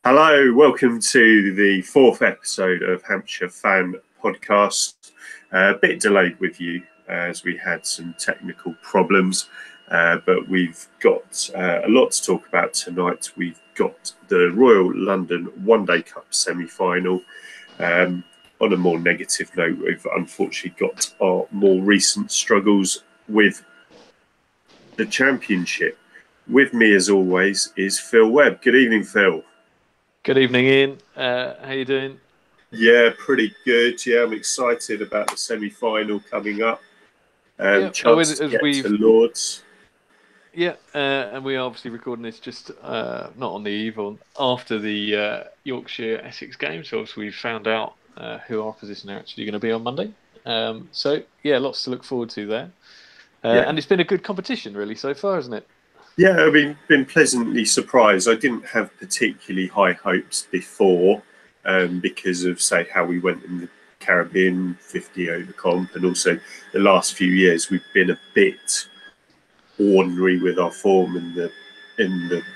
Hello, welcome to the fourth episode of Hampshire Fan Podcast. A bit delayed with you as we had some technical problems, but we've got a lot to talk about tonight. We've got the Royal London One Day Cup semi-final. On a more negative note, we've unfortunately got our more recent struggles with the Championship. With me, as always, is Phil Webb. Good evening, Phil. Good evening, Ian. How you doing? Yeah, pretty good. Yeah, I'm excited about the semi-final coming up. Yeah, Chance to get to Lords. and we are obviously recording this just not on the eve or after the Yorkshire Essex game. So obviously we've found out who our opposition are actually going to be on Monday. Lots to look forward to there. And it's been a good competition really so far, isn't it? Yeah, I've been pleasantly surprised. I didn't have particularly high hopes before because of, say, how we went in the Caribbean 50 over comp, and also the last few years we've been a bit ordinary with our form in the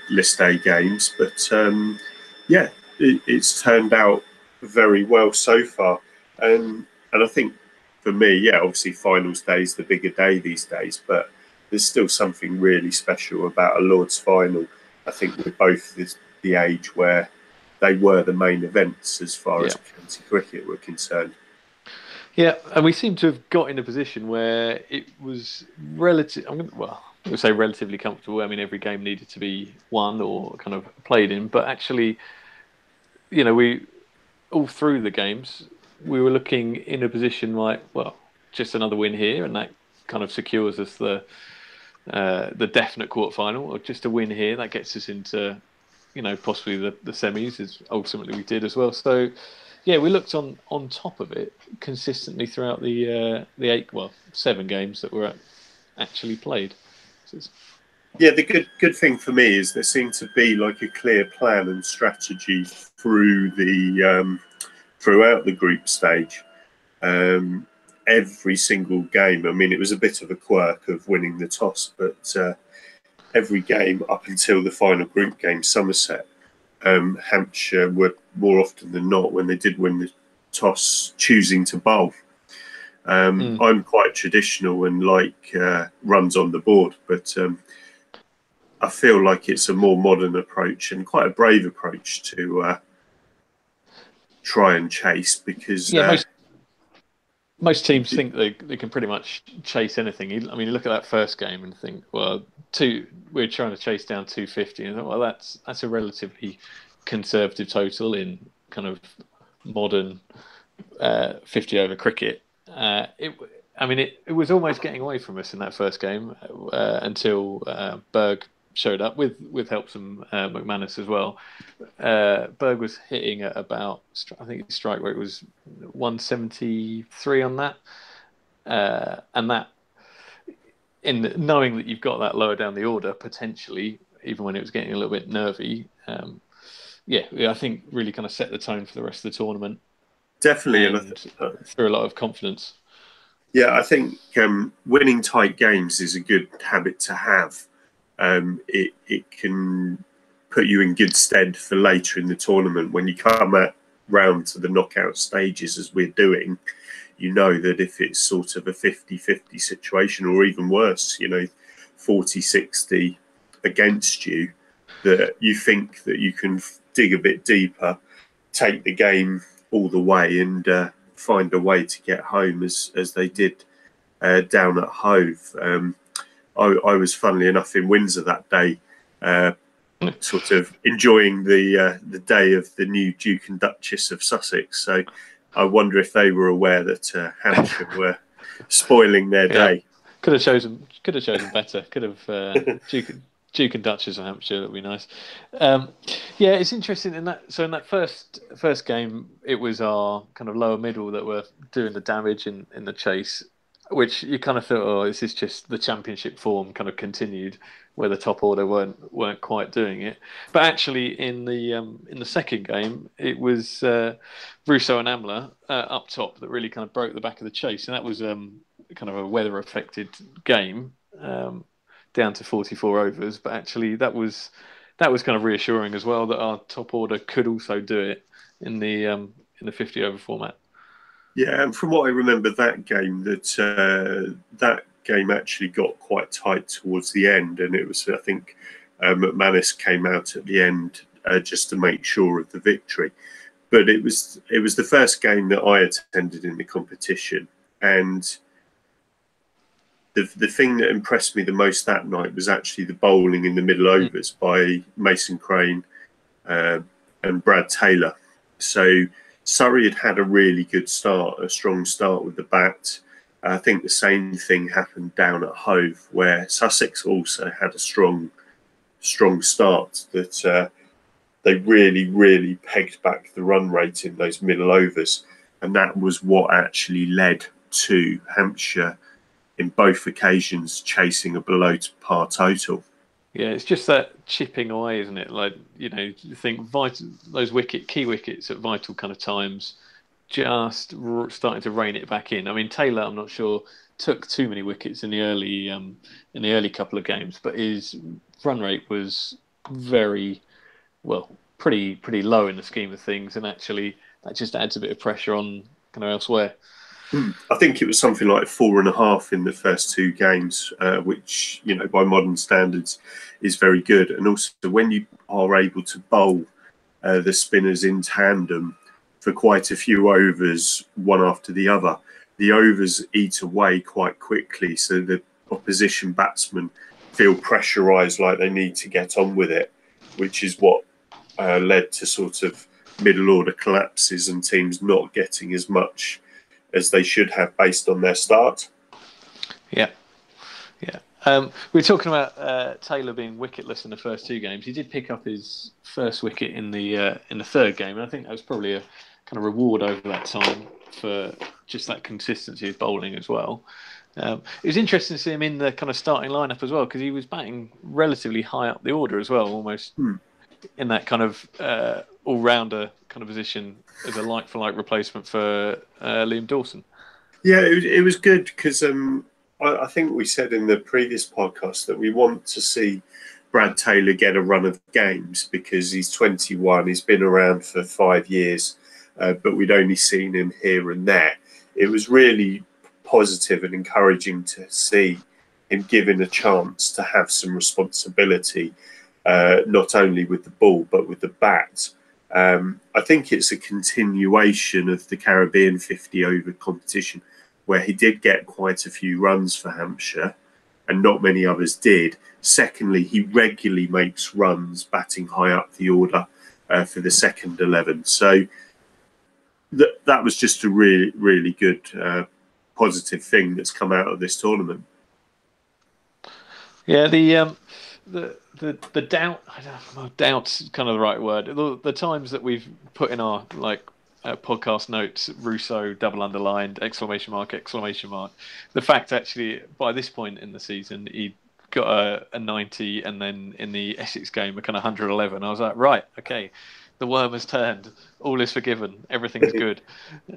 List A games. But it's turned out very well so far, and I think for me, obviously finals day is the bigger day these days, but there's still something really special about a Lord's final. I think we're both the age where they were the main events as far as county cricket were concerned. Yeah, and we seem to have got in a position where it was I would say relatively comfortable. I mean, every game needed to be won or kind of played in, but actually, we all through the games we were looking in a position like, well, just another win here, and that kind of secures us the definite quarterfinal, or just a win here that gets us into, possibly the semis, as ultimately we did as well. So, yeah, we looked on top of it consistently throughout the 7 games that were actually played. Yeah, the good thing for me is there seemed to be like a clear plan and strategy through throughout the group stage. Every single game, I mean, it was a bit of a quirk of winning the toss, but every game up until the final group game, Somerset, Hampshire were more often than not, when they did win the toss, choosing to bowl. I'm quite traditional and like runs on the board, but I feel like it's a more modern approach and quite a brave approach to try and chase, because most teams think they can pretty much chase anything. I mean, you look at that first game and think, well, we're trying to chase down 250, and well, that's a relatively conservative total in kind of modern 50 over cricket. It was almost getting away from us in that first game until Berg showed up with help from McManus as well. Berg was hitting at about, I think his strike rate was 173 on that, and that, in knowing that you've got that lower down the order potentially, even when it was getting a little bit nervy, I think really kind of set the tone for the rest of the tournament. Definitely, and through a lot of confidence. Yeah, I think winning tight games is a good habit to have. It can put you in good stead for later in the tournament when you come round to the knockout stages, as we're doing. You know that if it's sort of a 50-50 situation, or even worse, 40-60 against you, that you think that you can dig a bit deeper, take the game all the way, and find a way to get home, as they did down at Hove. I was, funnily enough, in Windsor that day, sort of enjoying the day of the new Duke and Duchess of Sussex. So I wonder if they were aware that Hampshire were spoiling their day. Could have chosen better. Could have Duke and Duchess of Hampshire. That'd be nice. It's interesting in that. So in that first game, it was our kind of lower middle that were doing the damage in the chase, which you kind of thought, oh, this is just the Championship form kind of continued, where the top order weren't quite doing it. But actually, in the second game, it was Russo and Amla up top that really kind of broke the back of the chase, and that was kind of a weather affected game, down to 44 overs. But actually, that was that was kind of reassuring as well that our top order could also do it in the 50 over format. Yeah, and from what I remember, that game actually got quite tight towards the end, and it was, I think, McManus came out at the end just to make sure of the victory. But it was the first game that I attended in the competition, and the thing that impressed me the most that night was actually the bowling in the middle overs by Mason Crane and Brad Taylor. So Surrey had a really good start, a strong start with the bat. I think the same thing happened down at Hove, where Sussex also had a strong start. That they really pegged back the run rate in those middle overs, and that was what actually led to Hampshire in both occasions chasing a below par total. Yeah, it's just that chipping away, isn't it? Like, you know, you think those key wickets at vital kind of times, just starting to rein it back in. I mean, Taylor, I'm not sure, took too many wickets in the early couple of games, but his run rate was pretty low in the scheme of things, and actually that just adds a bit of pressure on kind of elsewhere. I think it was something like 4.5 in the first two games, which, you know, by modern standards is very good. And also when you are able to bowl the spinners in tandem for quite a few overs, one after the other, the overs eat away quite quickly. So the opposition batsmen feel pressurised, like they need to get on with it, which is what led to sort of middle order collapses and teams not getting as much as they should have based on their start. Yeah. We were talking about Taylor being wicketless in the first two games. He did pick up his first wicket in the third game, and I think that was probably a kind of reward over that time for just that consistency of bowling as well. It was interesting to see him in the kind of starting lineup as well, because he was batting relatively high up the order as well, almost in that kind of all-rounder kind of position as a like-for-like replacement for Liam Dawson. Yeah, it was good because I think we said in the previous podcast that we want to see Brad Taylor get a run of games because he's 21, he's been around for 5 years, but we'd only seen him here and there. It was really positive and encouraging to see him given a chance to have some responsibility, not only with the ball but with the bat. I think it's a continuation of the Caribbean 50 over competition where he did get quite a few runs for Hampshire and not many others did. Secondly, he regularly makes runs batting high up the order for the second 11. So that was just a really good positive thing that's come out of this tournament. Yeah, the doubt, I don't know, doubt's kind of the right word. The times that we've put in our podcast notes, Russo, double underlined, exclamation mark. The fact actually by this point in the season he got a 90, and then in the Essex game a kind of 111. I was like, right, okay, the worm has turned. All is forgiven. Everything's good.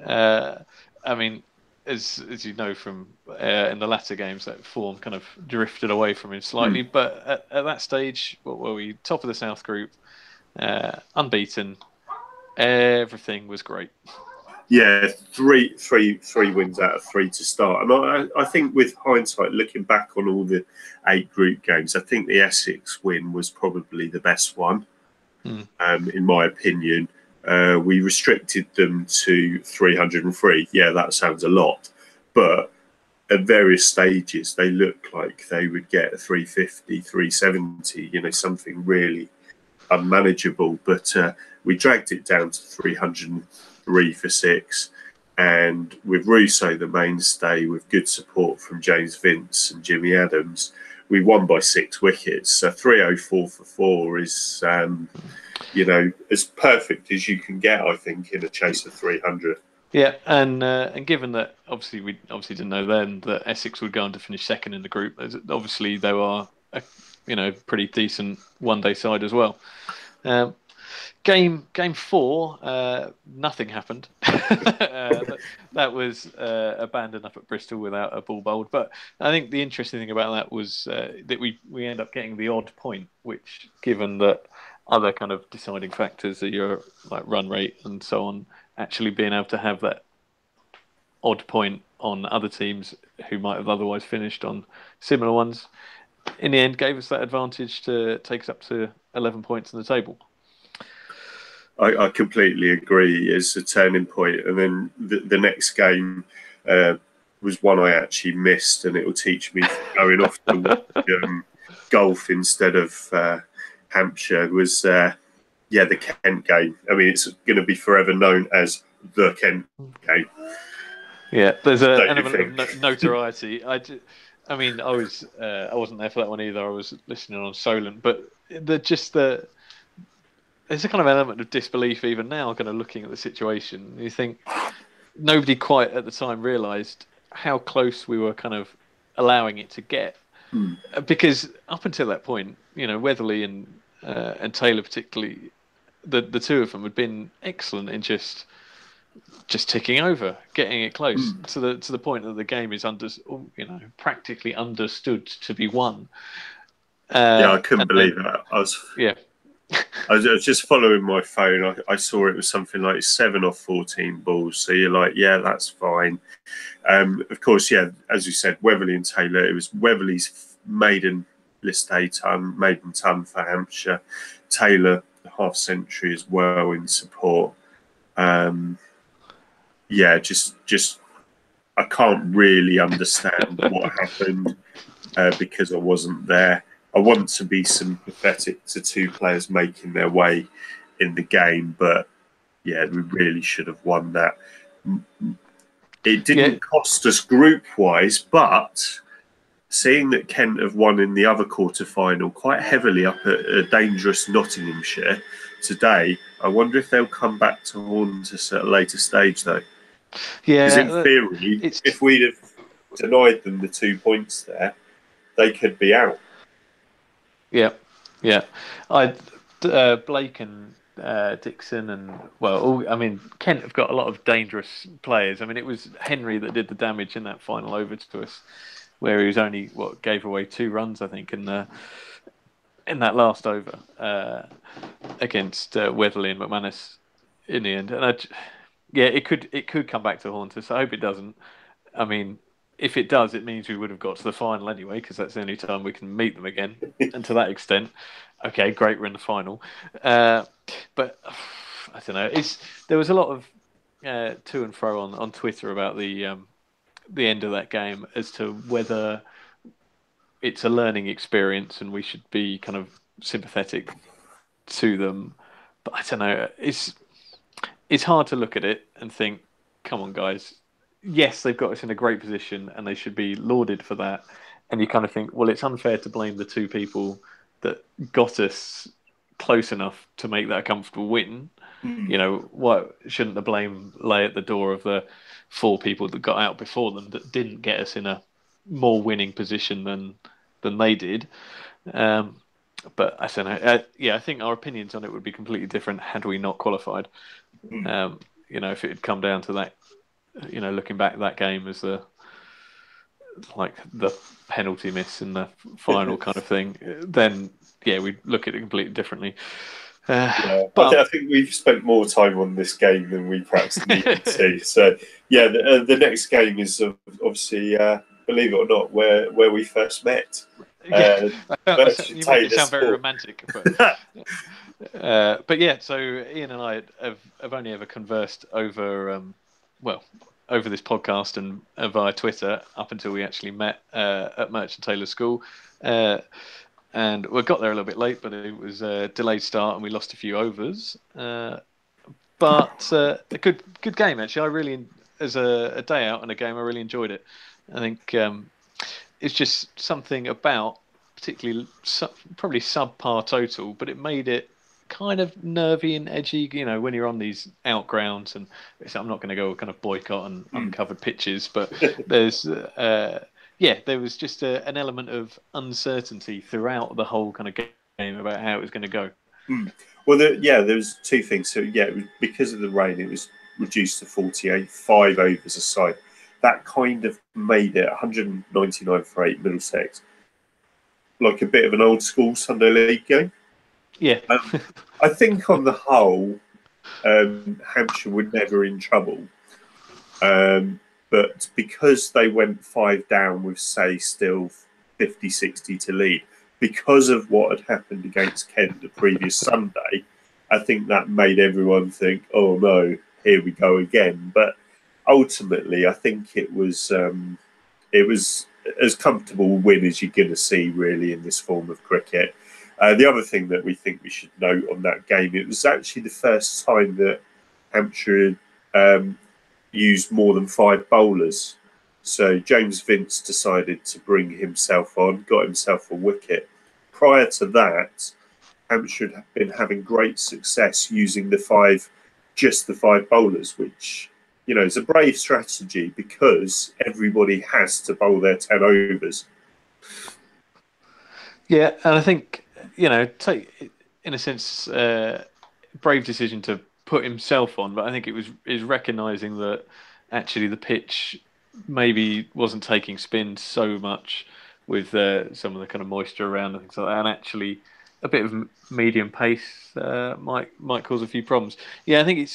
I mean, as you know from in the latter games, that form kind of drifted away from him slightly. But at that stage, what were we? Top of the South Group, unbeaten. Everything was great. Yeah, three wins out of 3 to start. And I think with hindsight, looking back on all the 8 group games, I think the Essex win was probably the best one, in my opinion. We restricted them to 303. Yeah, that sounds a lot. But at various stages, they looked like they would get a 350, 370, you know, something really unmanageable. But we dragged it down to 303 for 6. And with Russo, the mainstay, with good support from James Vince and Jimmy Adams, we won by 6 wickets. So 304 for 4 is, you know, as perfect as you can get, I think, in a chase of 300. Yeah, and given that we didn't know then that Essex would go on to finish second in the group, obviously they are a pretty decent one-day side as well. Game 4, nothing happened. that was abandoned up at Bristol without a ball bowled. But I think the interesting thing about that was that we end up getting the odd point, which, given that other kind of deciding factors are your like run rate and so on, actually being able to have that odd point on other teams who might have otherwise finished on similar ones, in the end gave us that advantage to take us up to 11 points in the table. I completely agree. It's a turning point. And then the next game was one I actually missed, and it will teach me going off to watch golf instead of Hampshire. Was the Kent game. I mean, it's going to be forever known as the Kent game. Yeah, there's an element of notoriety. I mean, I wasn't there for that one either. I was listening on Solent, but there's a kind of element of disbelief even now, kind of looking at the situation. You think nobody quite at the time realised how close we were kind of allowing it to get, because up until that point, Weatherly and Taylor particularly, the two of them had been excellent in just ticking over, getting it close to the point that the game is practically understood to be won. I couldn't believe it. I was just following my phone. I saw it was something like 7 or 14 balls. So you're like, yeah, that's fine. Of course, as you said, Weatherly and Taylor. It was Weatherly's maiden list A ton, maiden ton for Hampshire. Taylor, half century as well in support. Just I can't really understand what happened because I wasn't there. I want to be sympathetic to two players making their way in the game, but we really should have won that. It didn't cost us group-wise, but seeing that Kent have won in the other quarter-final quite heavily up at a dangerous Nottinghamshire today, I wonder if they'll come back to haunt us at a later stage, though. Because in theory, if we'd have denied them the 2 points there, they could be out. Yeah. Blake and Dixon and Kent have got a lot of dangerous players. I mean, it was Henry that did the damage in that final over to us, where he was only gave away 2 runs, I think, in that last over against Weatherly and McManus in the end. And it could come back to haunt us. I hope it doesn't. I mean, if it does, it means we would have got to the final anyway, because that's the only time we can meet them again. And to that extent, okay, great, we're in the final. But I don't know. There was a lot of to and fro on Twitter about the end of that game as to whether it's a learning experience and we should be kind of sympathetic to them. But I don't know. It's hard to look at it and think, come on, guys. Yes, they've got us in a great position and they should be lauded for that. And you kind of think, well, it's unfair to blame the 2 people that got us close enough to make that a comfortable win. Why shouldn't the blame lay at the door of the 4 people that got out before them that didn't get us in a more winning position than they did? But I don't know. I think our opinions on it would be completely different had we not qualified. If it had come down to that, looking back at that game as the penalty miss in the final kind of thing, then we'd look at it completely differently. But I think we've spent more time on this game than we perhaps needed to. So the next game is obviously, believe it or not, where we first met. You make it sound very romantic, but so Ian and I have only ever conversed over over this podcast and via Twitter up until we actually met at Merchant Taylor School, and we got there a little bit late, but it was a delayed start and we lost a few overs, but a good game actually. I really, as a day out and a game, I really enjoyed it. I think it's just something about, particularly probably subpar total, but it made it kind of nervy and edgy, when you're on these out grounds. And I'm not going to go kind of boycott and uncovered pitches, but there's there was just an element of uncertainty throughout the whole kind of game about how it was going to go. Well, there was 2 things. So it was because of the rain. It was reduced to 48, 5 overs aside. That kind of made it 199 for 8 Middlesex, like a bit of an old school Sunday League game. Yeah. I think on the whole, Hampshire were never in trouble. But because they went 5 down with, say, still 50, 60 to lead, because of what had happened against Kent the previous Sunday, I think that made everyone think, oh no, here we go again. But ultimately, I think it was as comfortable a win as you're going to see, really, in this form of cricket. The other thing that we think we should note on that game, it was actually the first time that Hampshire used more than 5 bowlers. So James Vince decided to bring himself on, got himself a wicket. Prior to that, Hampshire had been having great success using just the 5 bowlers, which, you know, is a brave strategy because everybody has to bowl their 10 overs. Yeah, and I think, you know, in a sense, brave decision to put himself on, but I think is recognising that actually the pitch maybe wasn't taking spin so much with some of the kind of moisture around and things like that, and actually a bit of medium pace might cause a few problems. Yeah, I think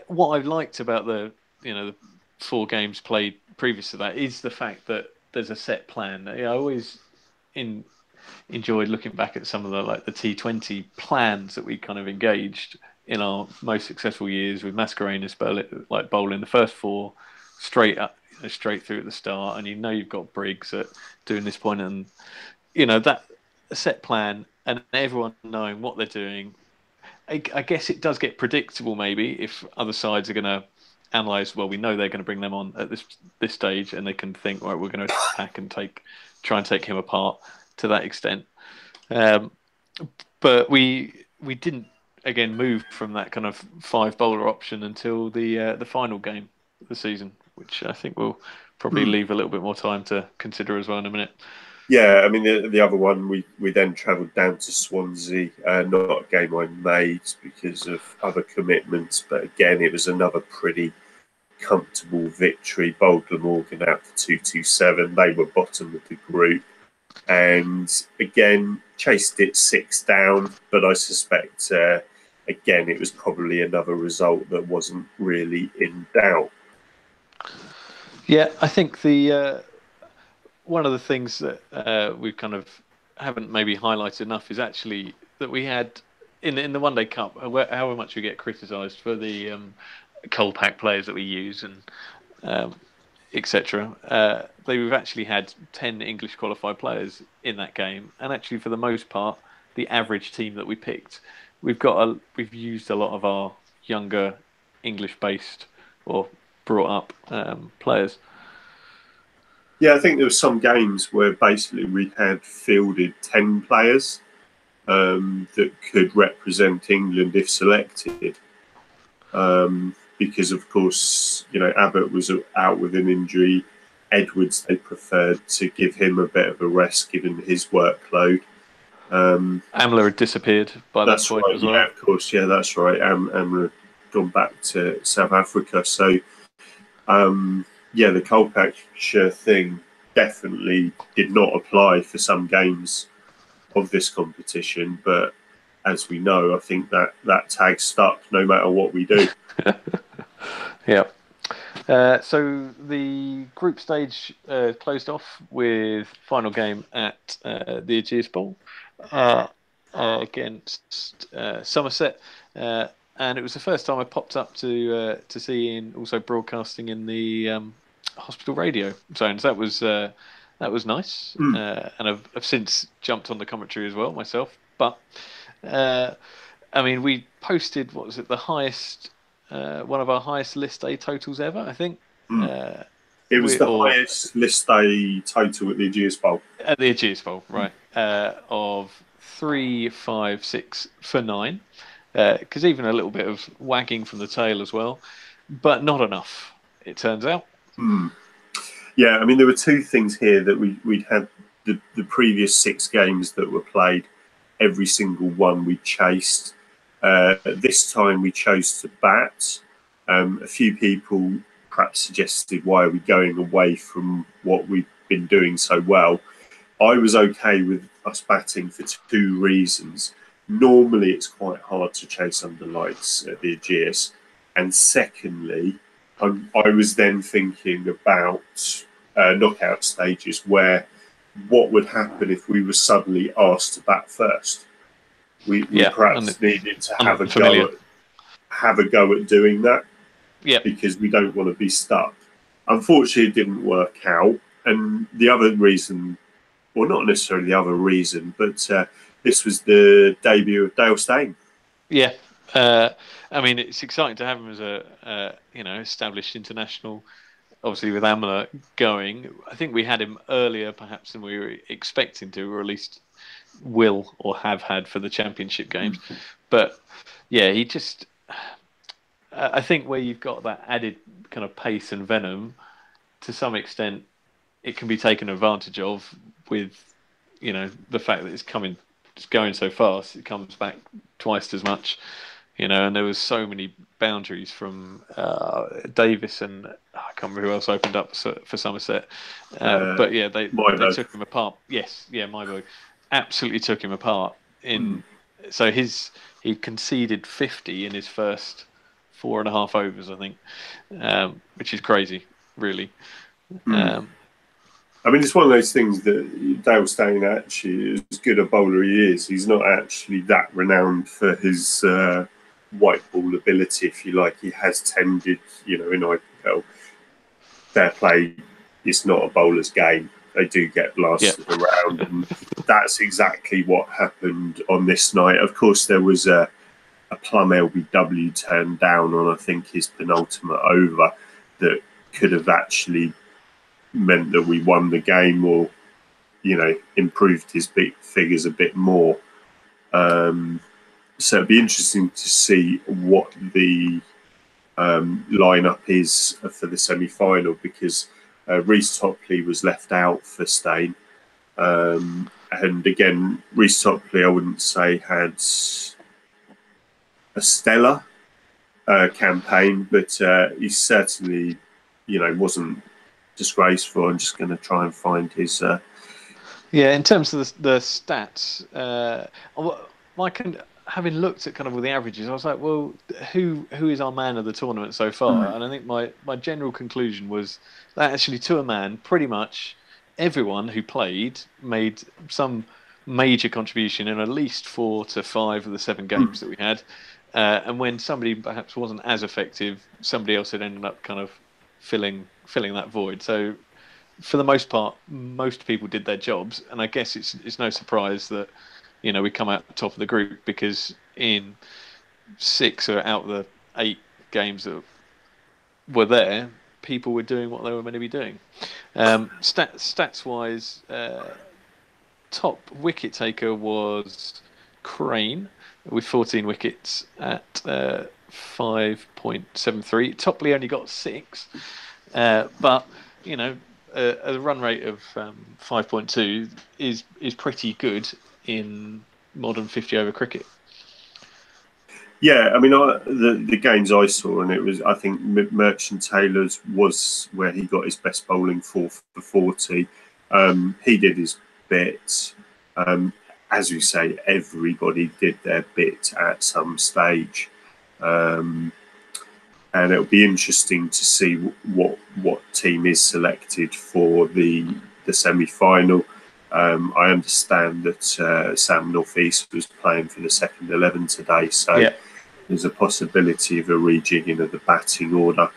what I've liked about the 4 games played previous to that is the fact that there's a set plan. I always enjoyed looking back at some of the T20 plans that we kind of engaged in our most successful years with Mascarenas bowling the first 4 straight up, straight through at the start, and you've got Briggs at doing this point, and that set plan and everyone knowing what they're doing. I guess it does get predictable maybe if other sides are going to analyse. Well, we know they're going to bring them on at this stage, and they can think, right, we're going to attack and try and take him apart to that extent. But we didn't again move from that kind of 5 bowler option until the final game of the season, which I think we'll probably leave a little bit more time to consider as well in a minute. Yeah, I mean, the other one, we then travelled down to Swansea, not a game I made because of other commitments, but again, it was another pretty comfortable victory. Bowled Glamorgan out for 227. They were bottom of the group. And again, chased it 6 down, but I suspect, again, it was probably another result that wasn't really in doubt. Yeah, I think one of the things that we kind of haven't maybe highlighted enough is actually that we had in the One Day Cup, however much we get criticised for the cold pack players that we use and etc. We've actually had 10 English qualified players in that game, and actually for the most part, the average team that we picked, we've used a lot of our younger English-based or brought up players. Yeah, I think there were some games where basically we had fielded 10 players that could represent England if selected. Because, of course, Abbott was out with an injury. Edwards, they preferred to give him a bit of a rest given his workload. Amler had disappeared by that point as well. Yeah, of course. Yeah, that's right. Amler had gone back to South Africa. So, the Colpatcher thing definitely did not apply for some games of this competition. But as we know, I think that tag stuck no matter what we do. Yeah. So the group stage closed off with final game at the Ageas Bowl against Somerset, and it was the first time I popped up to see Ian also broadcasting in the hospital radio zones. That was nice, and I've since jumped on the commentary as well myself. But I mean, we posted the highest. One of our highest list A totals ever, I think. It was the highest list A total at the Ageas Bowl. At the Ageas Bowl, right. Of 3, 5, 6 for 9. Because even a little bit of wagging from the tail as well. But not enough, it turns out. Yeah, I mean, there were 2 things here that we'd had the previous 6 games that were played. Every single one we chased. This time we chose to bat. A few people perhaps suggested, why are we going away from what we've been doing so well? I was okay with us batting for two reasons. Normally, it's quite hard to chase under lights at the Aegeus. And secondly, I was then thinking about knockout stages where what would happen if we were suddenly asked to bat first. We perhaps needed to have a go at doing that, because we don't want to be stuck. Unfortunately, it didn't work out. And the other reason, well, not necessarily the other reason, but this was the debut of Dale Steyn. Yeah, I mean, it's exciting to have him as a established international. Obviously, with Amla going, I think we had him earlier, perhaps, than we were expecting to, or at least will or have had for the championship games. But yeah, he just. I think where you've got that added kind of pace and venom, to some extent, it can be taken advantage of with, the fact that it's going so fast. It comes back twice as much, and there was so many boundaries from Davis and I can't remember who else opened up for Somerset. But yeah, they took him apart. Yes, yeah, Myburgh absolutely took him apart. So he conceded 50 in his first 4.5 overs, I think, which is crazy, really. I mean, it's one of those things that Dale Steyn, actually, as good a bowler he is, he's not actually that renowned for his white ball ability, if you like. He has tended, in IPL, fair play, it's not a bowler's game. They do get blasted around, and that's exactly what happened on this night. Of course, there was a plum LBW turned down on, I think, his penultimate over that could have actually meant that we won the game, or improved his figures a bit more. So it'd be interesting to see what the lineup is for the semi-final, because Reece Topley was left out for Steyn, and again, Reece Topley, I wouldn't say had a stellar campaign, but he certainly wasn't disgraceful. I'm just going to try and find his. In terms of the stats, having looked at kind of all the averages, I was like, well, who is our man of the tournament so far? And I think my general conclusion was that actually, to a man, pretty much everyone who played made some major contribution in at least 4 to 5 of the 7 games that we had. And when somebody perhaps wasn't as effective, somebody else had ended up kind of filling that void. So for the most part, most people did their jobs, and I guess it's no surprise that we come out top of the group, because in 6 or out of the 8 games that were there, people were doing what they were meant to be doing. Stats wise, top wicket taker was Crane with 14 wickets at 5.73. Topley only got 6, but a run rate of 5.2 is pretty good in modern 50 over cricket. Yeah, I mean, the games I saw, and it was, I think Merchant Taylor's was where he got his best bowling for 40. He did his bit. As you say, everybody did their bit at some stage. And it'll be interesting to see what team is selected for the semi-final. I understand that Sam Northeast was playing for the second 11 today, so there's a possibility of a rejigging of the batting order.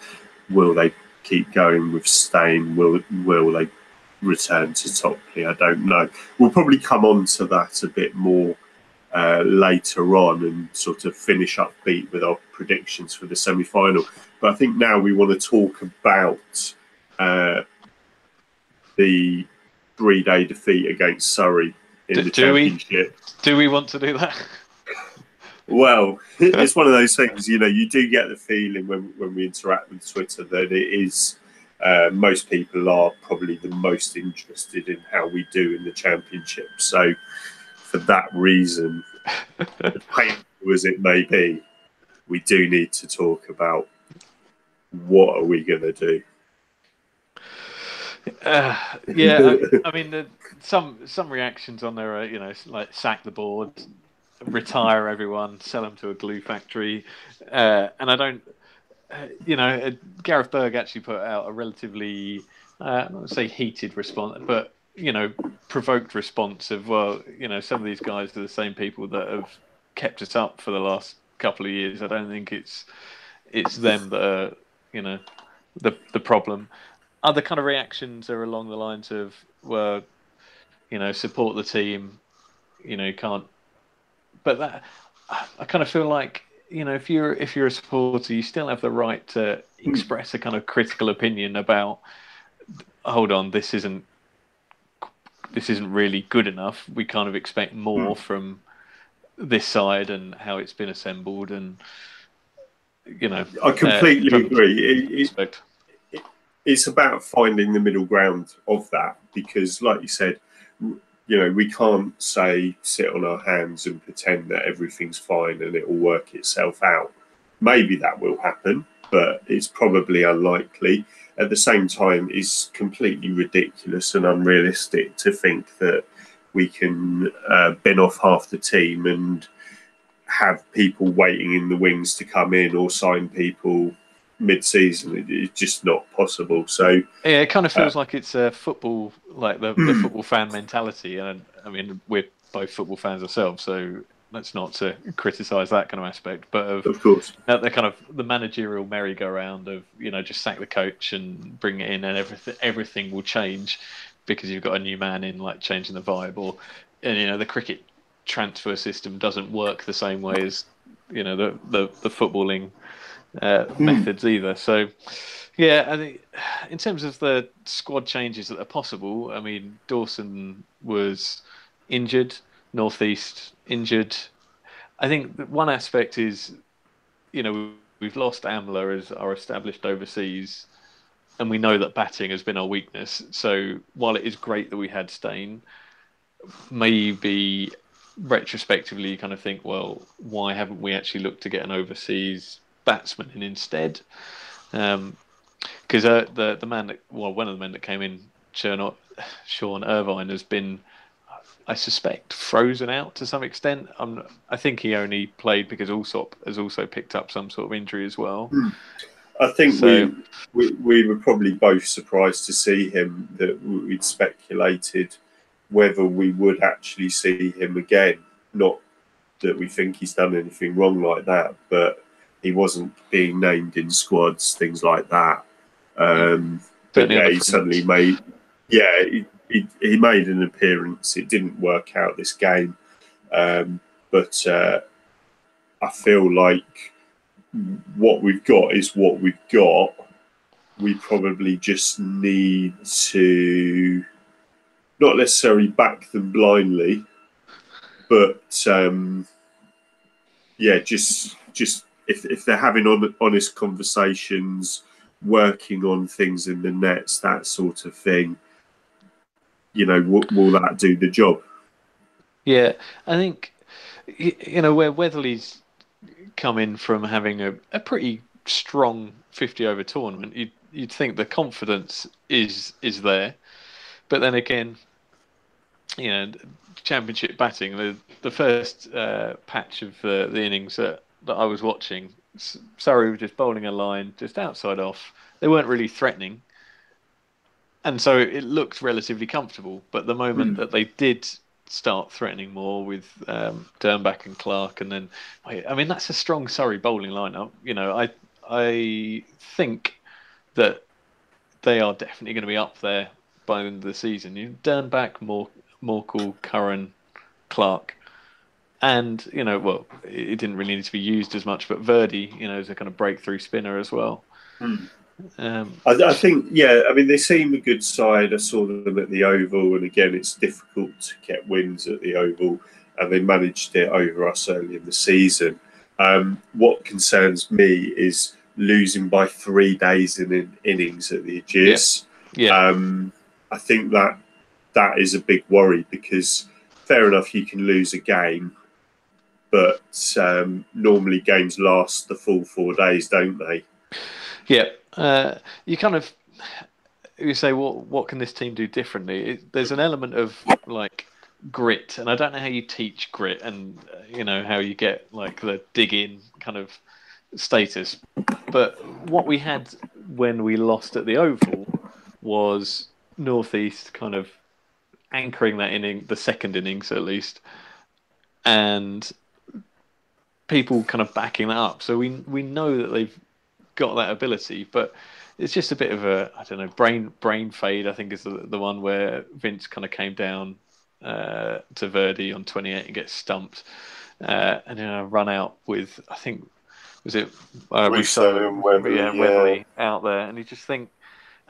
Will they keep going with Steyn? Will they return to Topley? I don't know. We'll probably come on to that a bit more later on and sort of finish up beat with our predictions for the semi-final. But I think now we want to talk about the 3-day defeat against Surrey in the championship. Do we want to do that? Well, it's one of those things, you do get the feeling when we interact with Twitter that it is, most people are probably the most interested in how we do in the championship. So for that reason, painful as it may be, we do need to talk about what are we going to do? Yeah, I mean, some reactions on there are, like sack the board, retire everyone, sell them to a glue factory, and I don't, Gareth Berg actually put out a relatively, I don't say heated response, but provoked response of, well, some of these guys are the same people that have kept us up for the last couple of years. I don't think it's them that are, the problem. Other kind of reactions are along the lines of, well, support the team, you can't. But that, I kind of feel like, if you're a supporter, you still have the right to express a kind of critical opinion about, hold on, this isn't really good enough. We kind of expect more from this side and how it's been assembled, and I completely agree. It's about finding the middle ground of that, because, like you said, we can't sit on our hands and pretend that everything's fine and it will work itself out. Maybe that will happen, but it's probably unlikely. At the same time, it's completely ridiculous and unrealistic to think that we can bin off half the team and have people waiting in the wings to come in, or sign people mid-season. It's just not possible. So yeah, it kind of feels like it's a football, like the football fan mentality. And I mean, we're both football fans ourselves, so that's not to criticise that kind of aspect, but of course, the kind of the managerial merry-go-round of, just sack the coach and bring it in, and everything will change because you've got a new man in, like changing the vibe, and the cricket transfer system doesn't work the same way as the footballing methods either. So yeah, I think in terms of the squad changes that are possible, I mean, Dawson was injured, Northeast injured. I think that one aspect is, we've lost Amler as our established overseas, and we know that batting has been our weakness. So while it is great that we had Stain, maybe retrospectively you kind of think, well, why haven't we actually looked to get an overseas batsman in instead? Because the man that, one of the men that came in, Sean Irvine, has been, I suspect, frozen out to some extent. I think he only played because Alsop has also picked up some sort of injury as well. I think we were probably both surprised to see him, that we'd speculated whether we would actually see him again. Not that we think he's done anything wrong like that, but he wasn't being named in squads, things like that. But yeah, he suddenly made. Yeah, he made an appearance. It didn't work out this game, but I feel like what we've got is what we've got. We probably just need to not necessarily back them blindly, but just if they're having honest conversations, working on things in the nets, that sort of thing, will that do the job? Yeah, I think where Weatherly's come in from having a pretty strong 50 over tournament, you'd think the confidence is there, but then again, championship batting, the first patch of the innings that I was watching, Surrey were just bowling a line just outside off. They weren't really threatening, and so it looked relatively comfortable. But the moment that they did start threatening more with Dernbach and Clark, and then, I mean, that's a strong Surrey bowling lineup. I think that they are definitely going to be up there by the end of the season. Dernbach, Morkel, Curran, Clark, and it didn't really need to be used as much, but Verdi, is a kind of breakthrough spinner as well. I think, I mean, they seem a good side. I saw them at the Oval, and again, it's difficult to get wins at the Oval, and they managed it over us early in the season. What concerns me is losing by 3 days in innings at the Ageas. I think that is a big worry, because fair enough, you can lose a game, but normally games last the full 4 days, don't they? Yeah, You kind of you say, what can this team do differently? There's an element of like grit, and I don't know how you teach grit, and how you get like the dig in kind of status. But what we had when we lost at the Oval was Northeast kind of anchoring that inning, the second innings at least, and people kind of backing that up. So we know that they've got that ability, but it's just a bit of a, I don't know, brain fade. I think is the one where Vince kind of came down to Verdi on 28 and gets stumped, and then run out with, I think, was it Russo Rousseau, and Wembley, and Wembley out there, and you just think,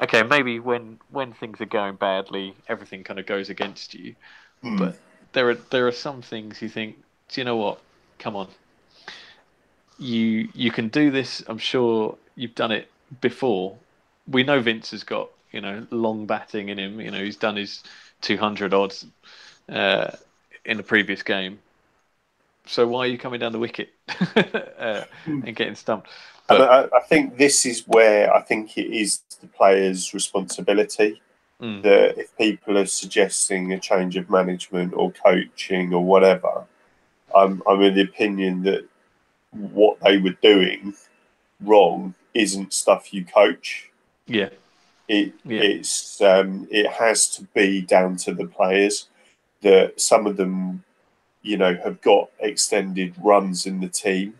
okay, maybe when things are going badly, everything kind of goes against you, but there are some things you think, do you know what? Come on, you can do this. I'm sure you've done it before. We know Vince has got long batting in him. He's done his 200 odds uh, in the previous game. So why are you coming down the wicket and getting stumped? And But I think this is where I think it is the players' responsibility that if people are suggesting a change of management or coaching or whatever, I'm in the opinion that what they were doing wrong isn't stuff you coach. yeah, It has to be down to the players that some of them, have got extended runs in the team,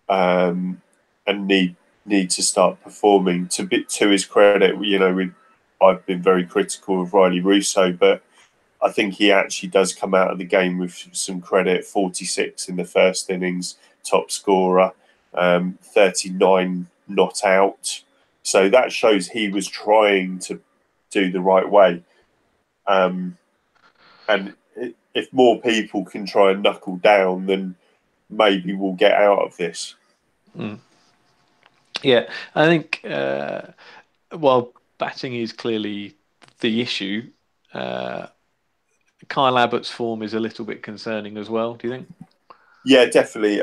and need to start performing. To his credit, I've been very critical of Riley Russo, but I think he actually does come out of the game with some credit. 46 in the first innings, top scorer, 39 not out. So that shows he was trying to do the right way. And if more people can try and knuckle down, then maybe we'll get out of this. yeah. I think while batting is clearly the issue, Kyle Abbott's form is a little bit concerning as well. Do you think? Yeah, definitely.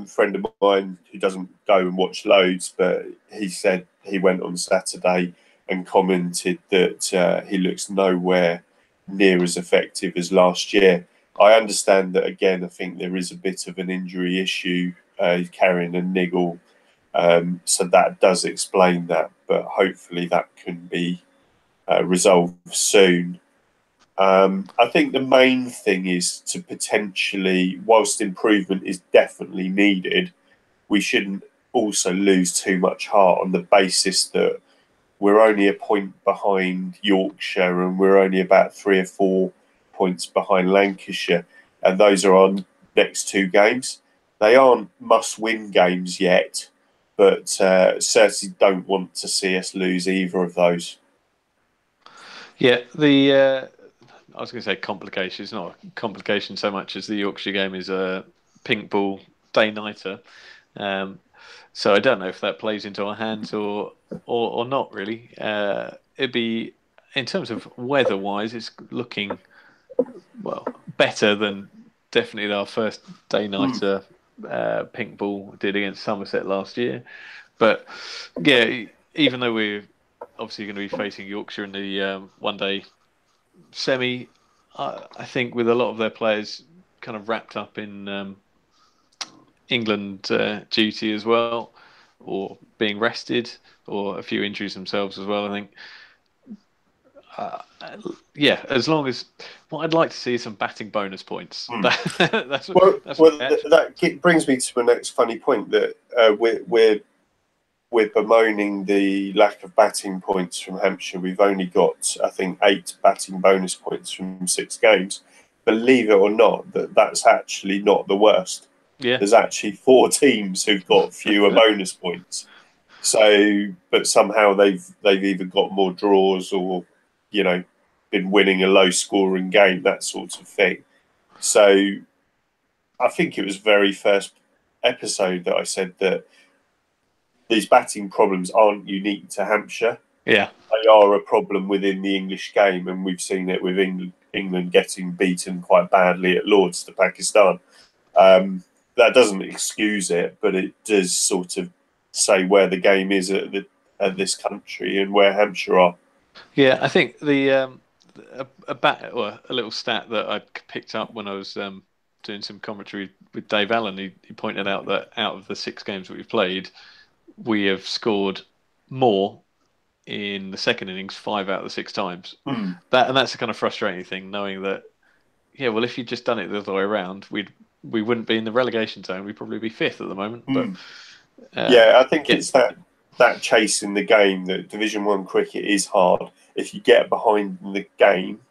Friend of mine who doesn't go and watch loads, but he said he went on Saturday and commented that he looks nowhere near as effective as last year. I understand that again. I think there is a bit of an injury issue. He's carrying a niggle, so that does explain that. But hopefully that can be resolved soon. I think the main thing is to potentially, whilst improvement is definitely needed, we shouldn't also lose too much heart on the basis that we're only a point behind Yorkshire and we're only about 3 or 4 points behind Lancashire, and those are our next two games. They aren't must-win games yet, but certainly don't want to see us lose either of those. Yeah, I was going to say complication. It's not a complication so much as the Yorkshire game is a pink ball day nighter. So I don't know if that plays into our hands or not really. It'd be in terms of weather wise, it's looking better than definitely our first day nighter pink ball did against Somerset last year. But yeah, even though we're obviously going to be facing Yorkshire in the one day semi, I think with a lot of their players kind of wrapped up in England duty as well, or being rested, or a few injuries themselves as well. I think, uh, yeah, as long as what I'd like to see is some batting bonus points. That's Well, that's well, what that brings me to my next funny point that we're bemoaning the lack of batting points from Hampshire. We've only got, I think, 8 batting bonus points from 6 games. Believe it or not, that's actually not the worst. yeah. There's actually 4 teams who've got fewer bonus points. So, but somehow they've either got more draws or, been winning a low scoring game, that sort of thing. So, I think it was very first episode that I said that these batting problems aren't unique to Hampshire. Yeah. They are a problem within the English game, and we've seen it with England getting beaten quite badly at Lords to Pakistan. That doesn't excuse it, but it does sort of say where the game is at at this country and where Hampshire are. Yeah, I think a little stat that I picked up when I was doing some commentary with Dave Allen. He pointed out that out of the 6 games that we've played, we have scored more in the second innings 5 out of the 6 times. That's a kind of frustrating thing, knowing that. Yeah, well, if you'd just done it the other way around, we wouldn't be in the relegation zone. We'd probably be 5th at the moment. But yeah, I think it's that chase in the game that Division 1 cricket is hard. If you get behind in the game,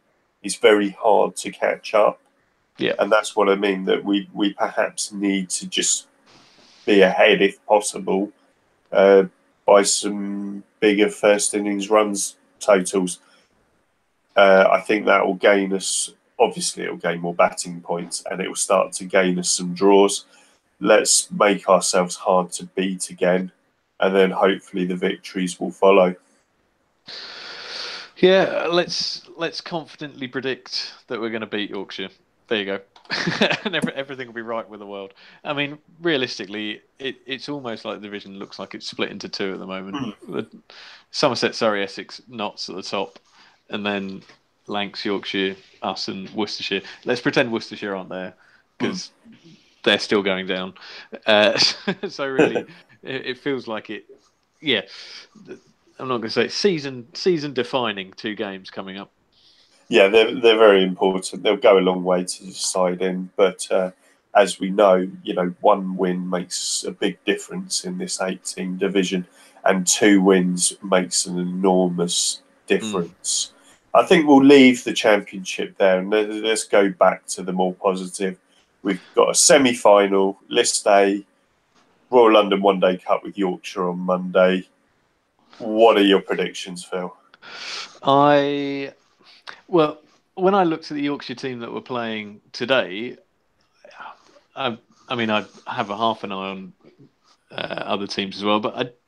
it's very hard to catch up. Yeah, and that's what I mean. That we perhaps need to just be ahead if possible by some bigger first innings runs totals. I think that will gain us. Obviously, it will gain more batting points, and it will start to gain us some draws. Let's make ourselves hard to beat again, and then hopefully the victories will follow. Yeah, let's confidently predict that we're going to beat Yorkshire. There you go. And everything will be right with the world. I mean, realistically, it's almost like the division looks like it's split into 2 at the moment. Somerset, Surrey, Essex, Notts at the top, and then Lancs, Yorkshire, us, and Worcestershire. Let's pretend Worcestershire aren't there because they're still going down. So really, it feels like it. Yeah, I'm not going to say season defining 2 games coming up. Yeah, they're very important. They'll go a long way to deciding, but as we know, one win makes a big difference in this 8-team division, and 2 wins makes an enormous difference. I think we'll leave the championship there and let's go back to the more positive. We've got a semi-final, List A, Royal London One Day Cup with Yorkshire on Monday. What are your predictions, Phil? Well, when I looked at the Yorkshire team that were playing today, I mean, I have a half an eye on other teams as well, but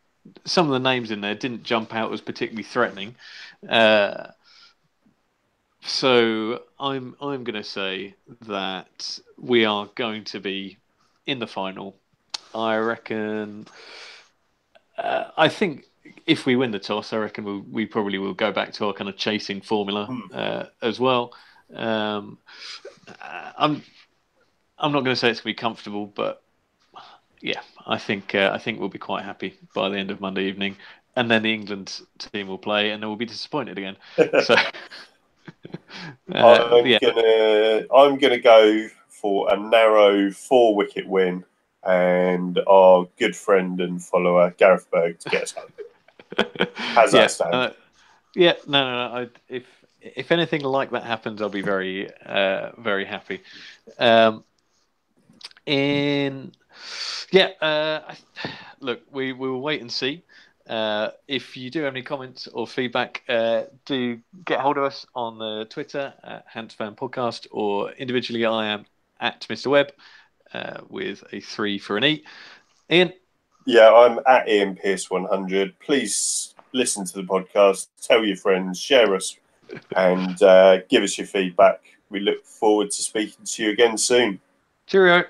some of the names in there didn't jump out as particularly threatening. So I'm going to say that we are going to be in the final. I reckon. I think if we win the toss, I reckon we probably will go back to our kind of chasing formula as well. I'm not going to say it's going to be comfortable, but yeah, I think we'll be quite happy by the end of Monday evening, and then the England team will play, and then we'll be disappointed again. So I'm gonna go for a narrow 4-wicket win, and our good friend and follower Gareth Berg to get us home. How's that stand? No. If anything like that happens, I'll be very very happy. Look, we will wait and see. If you do have any comments or feedback, do get hold of us on the Twitter at Hants Fan Podcast, or individually I am at Mr. Webb with a 3 for an E. Ian? Yeah, I'm at Ian Pierce 100. Please listen to the podcast, tell your friends, share us, and give us your feedback. We look forward to speaking to you again soon. Cheerio.